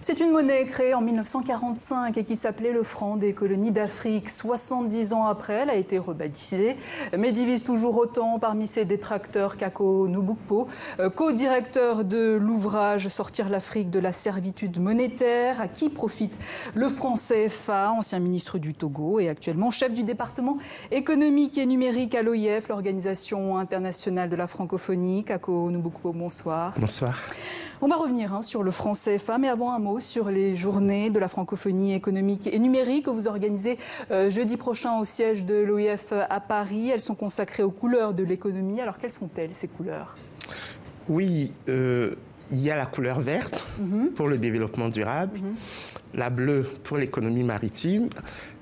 C'est une monnaie créée en 1945 et qui s'appelait le franc des colonies d'Afrique. 70 ans après, elle a été rebaptisée, mais divise toujours autant parmi ses détracteurs qu'Ako Nubukpo, co-directeur de l'ouvrage Sortir l'Afrique de la servitude monétaire, à qui profite le franc CFA, ancien ministre du Togo et actuellement chef du département économique et numérique à l'OIF, l'Organisation internationale de la francophonie. Ako Nubukpo, bonsoir. Bonsoir. On va revenir sur le franc CFA, mais avant un mot sur les journées de la francophonie économique et numérique que vous organisez jeudi prochain au siège de l'OIF à Paris. Elles sont consacrées aux couleurs de l'économie. Alors quelles sont-elles, ces couleurs ? Oui, il y a la couleur verte pour le développement durable, la bleue pour l'économie maritime,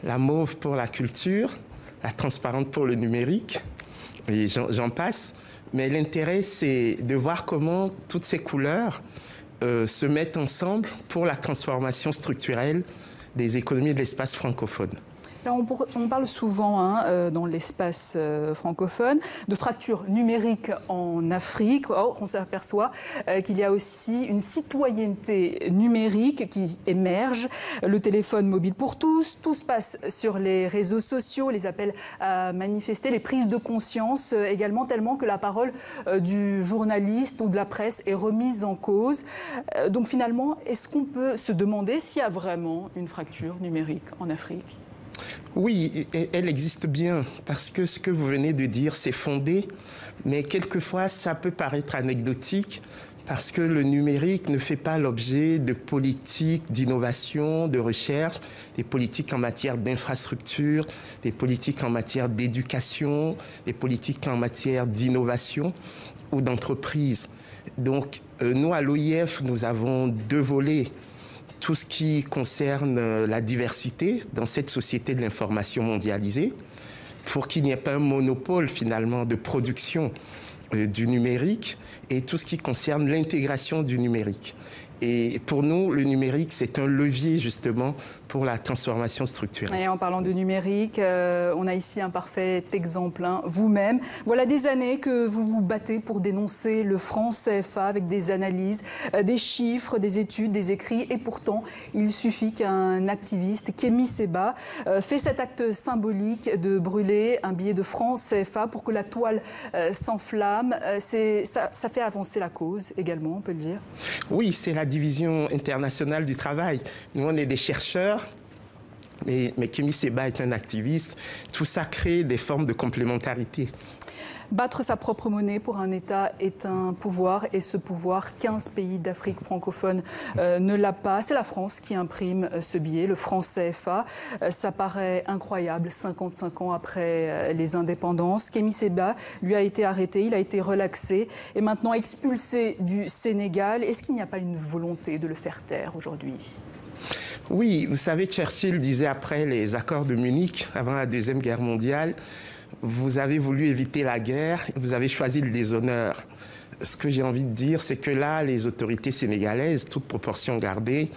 la mauve pour la culture, la transparente pour le numérique, et j'en passe. Mais l'intérêt, c'est de voir comment toutes ces couleurs se mettent ensemble pour la transformation structurelle des économies de l'espace francophone. Alors on parle souvent dans l'espace francophone de fracture numérique en Afrique. Or, on s'aperçoit qu'il y a aussi une citoyenneté numérique qui émerge. Le téléphone mobile pour tous, tout se passe sur les réseaux sociaux, les appels à manifester, les prises de conscience également, tellement que la parole du journaliste ou de la presse est remise en cause. Donc finalement, est-ce qu'on peut se demander s'il y a vraiment une fracture numérique en Afrique ? Oui, elle existe bien, parce que ce que vous venez de dire, c'est fondé, mais quelquefois, ça peut paraître anecdotique, parce que le numérique ne fait pas l'objet de politiques d'innovation, de recherche, des politiques en matière d'infrastructure, des politiques en matière d'éducation, des politiques en matière d'innovation ou d'entreprise. Donc, nous, à l'OIF, nous avons deux volets. Tout ce qui concerne la diversité dans cette société de l'information mondialisée, pour qu'il n'y ait pas un monopole finalement de production du numérique, et tout ce qui concerne l'intégration du numérique. Et pour nous, le numérique, c'est un levier justement pour la transformation structurelle. Et en parlant de numérique, on a ici un parfait exemple, vous-même. Voilà des années que vous vous battez pour dénoncer le franc CFA avec des analyses, des chiffres, des études, des écrits. Et pourtant, il suffit qu'un activiste, Kémy Séba, fait cet acte symbolique de brûler un billet de franc CFA pour que la toile s'enflamme. Ça fait avancer la cause également, on peut le dire. Oui, c'est la division internationale du travail. Nous, on est des chercheurs, mais Kémy Séba est un activiste. Tout ça crée des formes de complémentarité. Battre sa propre monnaie pour un État est un pouvoir, et ce pouvoir, 15 pays d'Afrique francophone ne l'a pas. C'est la France qui imprime ce billet, le franc CFA. Ça paraît incroyable, 55 ans après les indépendances. Kémy Séba, lui, a été arrêté, il a été relaxé et maintenant expulsé du Sénégal. Est-ce qu'il n'y a pas une volonté de le faire taire aujourd'hui ? Oui, vous savez, Churchill disait après les accords de Munich, avant la Deuxième Guerre mondiale, vous avez voulu éviter la guerre, vous avez choisi le déshonneur. Ce que j'ai envie de dire, c'est que là, les autorités sénégalaises, toute proportion gardée,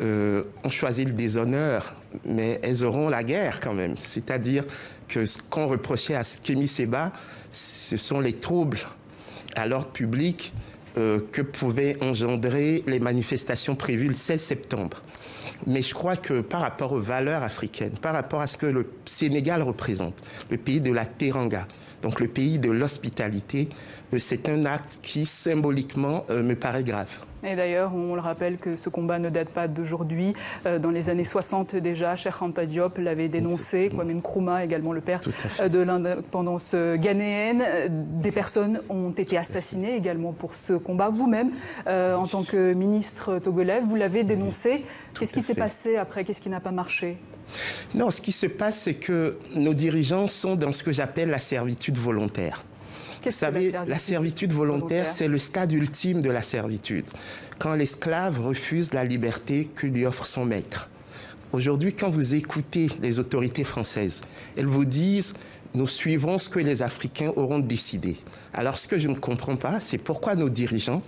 ont choisi le déshonneur, mais elles auront la guerre quand même. C'est-à-dire que ce qu'on reprochait à Kémy Séba, ce sont les troubles à l'ordre public que pouvaient engendrer les manifestations prévues le 16 septembre. Mais je crois que par rapport aux valeurs africaines, par rapport à ce que le Sénégal représente, le pays de la teranga, donc le pays de l'hospitalité, c'est un acte qui symboliquement me paraît grave. Et d'ailleurs, on le rappelle que ce combat ne date pas d'aujourd'hui. Dans les années 60 déjà, Cheikh Anta Diop l'avait dénoncé, Kwame Nkrumah, également le père de l'indépendance ghanéenne. Des personnes ont été assassinées également pour ce combat. Vous-même, en tant que ministre togolais, vous l'avez dénoncé. Qu'est-ce qui s'est passé après ? Qu'est-ce qui n'a pas marché ? Non, ce qui se passe, c'est que nos dirigeants sont dans ce que j'appelle la servitude volontaire. Vous savez, la servitude volontaire, c'est le stade ultime de la servitude. Quand l'esclave refuse la liberté que lui offre son maître. Aujourd'hui, quand vous écoutez les autorités françaises, elles vous disent « nous suivrons ce que les Africains auront décidé ». Alors, ce que je ne comprends pas, c'est pourquoi nos dirigeants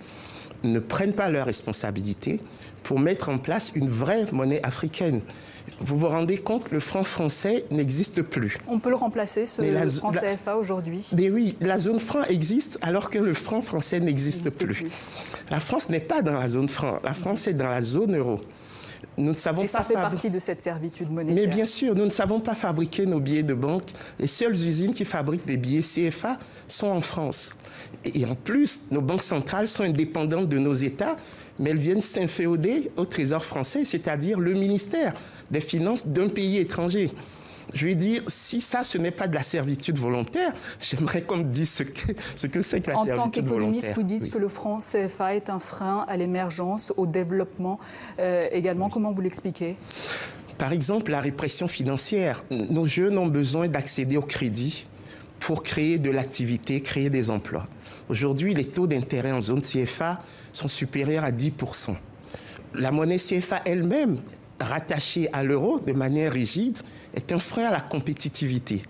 ne prennent pas leurs responsabilités pour mettre en place une vraie monnaie africaine. Vous vous rendez compte, le franc français n'existe plus. On peut le remplacer, ce franc CFA, aujourd'hui? Mais oui, la zone franc existe alors que le franc français n'existe plus. La France n'est pas dans la zone franc, la France est dans la zone euro. Nous ne savons et ça fait partie de cette servitude monétaire. Mais bien sûr, nous ne savons pas fabriquer nos billets de banque. Les seules usines qui fabriquent des billets CFA sont en France. Et en plus, nos banques centrales sont indépendantes de nos États, mais elles viennent s'inféoder au Trésor français, c'est-à-dire le ministère des Finances d'un pays étranger. Je veux dire, si ça, ce n'est pas de la servitude volontaire, j'aimerais qu'on me dise ce que c'est que la servitude volontaire. En tant qu'économiste, vous dites que le franc CFA est un frein à l'émergence, au développement également. Comment vous l'expliquez? Par exemple, la répression financière. Nos jeunes ont besoin d'accéder au crédit pour créer de l'activité, créer des emplois. Aujourd'hui, les taux d'intérêt en zone CFA sont supérieurs à 10%. La monnaie CFA elle-même, rattachée à l'euro de manière rigide, est un frein à la compétitivité.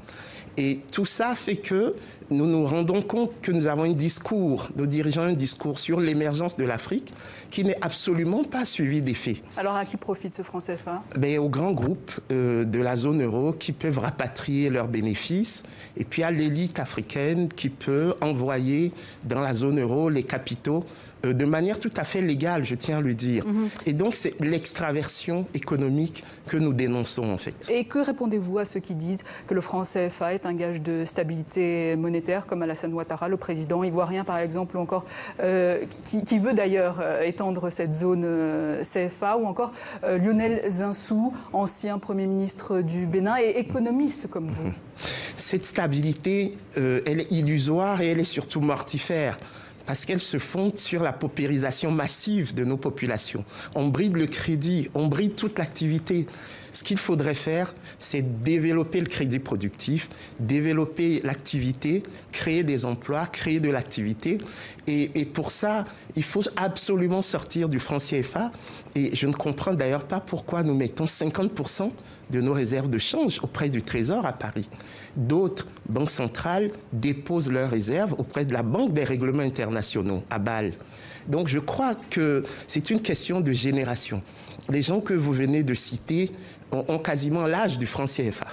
Et tout ça fait que nous nous rendons compte que nous avons un discours, nos dirigeants ont un discours sur l'émergence de l'Afrique qui n'est absolument pas suivi d'effet. Alors à qui profite ce franc CFA? Aux grands groupes de la zone euro qui peuvent rapatrier leurs bénéfices et puis à l'élite africaine qui peut envoyer dans la zone euro les capitaux de manière tout à fait légale, je tiens à le dire. Et donc, c'est l'extraversion économique que nous dénonçons, en fait. Et que répondez-vous à ceux qui disent que le franc CFA est un gage de stabilité monétaire, comme Alassane Ouattara, le président ivoirien, par exemple, ou encore, qui veut d'ailleurs étendre cette zone CFA, ou encore Lionel Zinsou, ancien Premier ministre du Bénin et économiste comme vous? Cette stabilité, elle est illusoire et elle est surtout mortifère, parce qu'elle se fonde sur la paupérisation massive de nos populations. On bride le crédit, on bride toute l'activité. Ce qu'il faudrait faire, c'est développer le crédit productif, développer l'activité, créer des emplois, créer de l'activité. Et pour ça, il faut absolument sortir du franc CFA. Et je ne comprends d'ailleurs pas pourquoi nous mettons 50% de nos réserves de change auprès du Trésor à Paris. D'autres banques centrales déposent leurs réserves auprès de la Banque des règlements internationaux à Bâle. Donc je crois que c'est une question de génération. Les gens que vous venez de citer ont quasiment l'âge du franc CFA.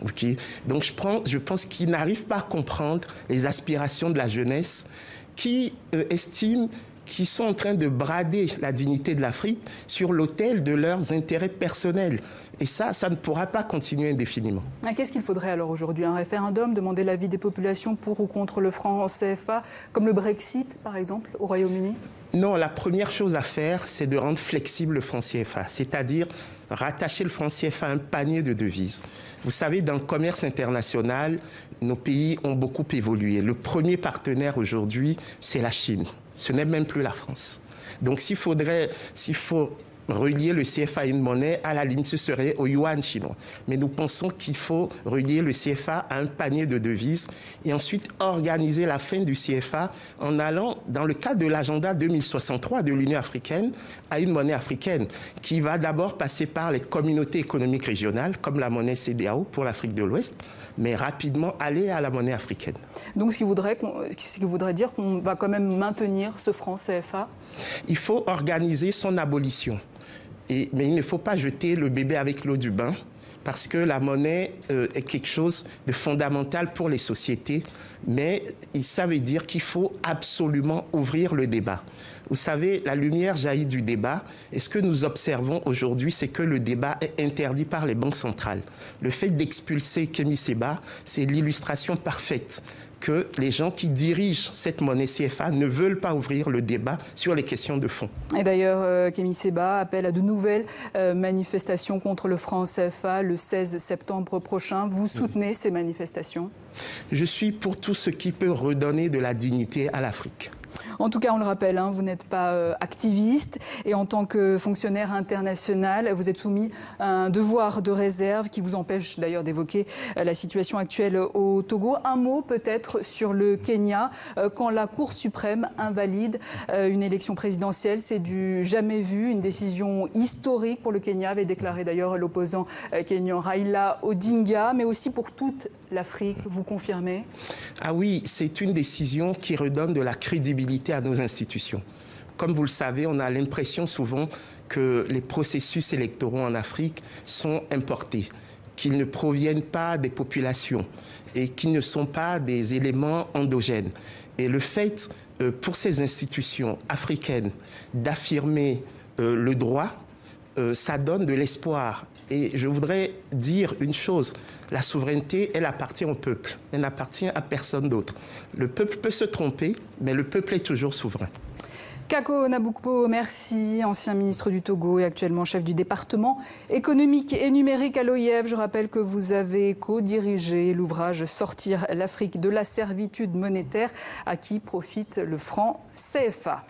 Okay? Donc je pense qu'ils n'arrivent pas à comprendre les aspirations de la jeunesse qui estiment qu'ils sont en train de brader la dignité de l'Afrique sur l'autel de leurs intérêts personnels. Et ça ne pourra pas continuer indéfiniment. Qu'est-ce qu'il faudrait alors aujourd'hui? Un référendum, demander l'avis des populations pour ou contre le franc CFA, comme le Brexit par exemple au Royaume-Uni? Non, la première chose à faire, c'est de rendre flexible le franc CFA, c'est-à-dire rattacher le franc CFA à un panier de devises. Vous savez, dans le commerce international, nos pays ont beaucoup évolué. Le premier partenaire aujourd'hui, c'est la Chine. Ce n'est même plus la France. Donc s'il faut relier le CFA à une monnaie, à la limite, ce serait au yuan chinois. Mais nous pensons qu'il faut relier le CFA à un panier de devises et ensuite organiser la fin du CFA en allant, dans le cadre de l'agenda 2063 de l'Union africaine, à une monnaie africaine qui va d'abord passer par les communautés économiques régionales, comme la monnaie CEDEAO pour l'Afrique de l'Ouest, mais rapidement aller à la monnaie africaine. Donc ce qui voudrait dire qu'on va quand même maintenir ce franc CFA? Il faut organiser son abolition. Mais il ne faut pas jeter le bébé avec l'eau du bain, parce que la monnaie est quelque chose de fondamental pour les sociétés, mais ça veut dire qu'il faut absolument ouvrir le débat. Vous savez, la lumière jaillit du débat, et ce que nous observons aujourd'hui, c'est que le débat est interdit par les banques centrales. Le fait d'expulser Kémy Séba, c'est l'illustration parfaite que les gens qui dirigent cette monnaie CFA ne veulent pas ouvrir le débat sur les questions de fond. Et d'ailleurs, Kémy Séba appelle à de nouvelles manifestations contre le franc CFA le 16 septembre prochain. Vous soutenez ces manifestations? Je suis pour tout ce qui peut redonner de la dignité à l'Afrique. En tout cas, on le rappelle, vous n'êtes pas activiste et en tant que fonctionnaire international, vous êtes soumis à un devoir de réserve qui vous empêche d'ailleurs d'évoquer la situation actuelle au Togo. Un mot peut-être sur le Kenya. Quand la Cour suprême invalide une élection présidentielle, c'est du jamais vu, une décision historique pour le Kenya, avait déclaré d'ailleurs l'opposant kenyan Raila Odinga, mais aussi pour toute l'Afrique, vous confirmez? Ah oui, c'est une décision qui redonne de la crédibilité à nos institutions. Comme vous le savez, on a l'impression souvent que les processus électoraux en Afrique sont importés, qu'ils ne proviennent pas des populations et qu'ils ne sont pas des éléments endogènes. Et le fait pour ces institutions africaines d'affirmer le droit, ça donne de l'espoir. Et je voudrais dire une chose, la souveraineté, elle appartient au peuple, elle n'appartient à personne d'autre. Le peuple peut se tromper, mais le peuple est toujours souverain. Kako Naboukpo, merci, ancien ministre du Togo et actuellement chef du département économique et numérique à l'OIF. Je rappelle que vous avez co-dirigé l'ouvrage « Sortir l'Afrique de la servitude monétaire » à qui profite le franc CFA.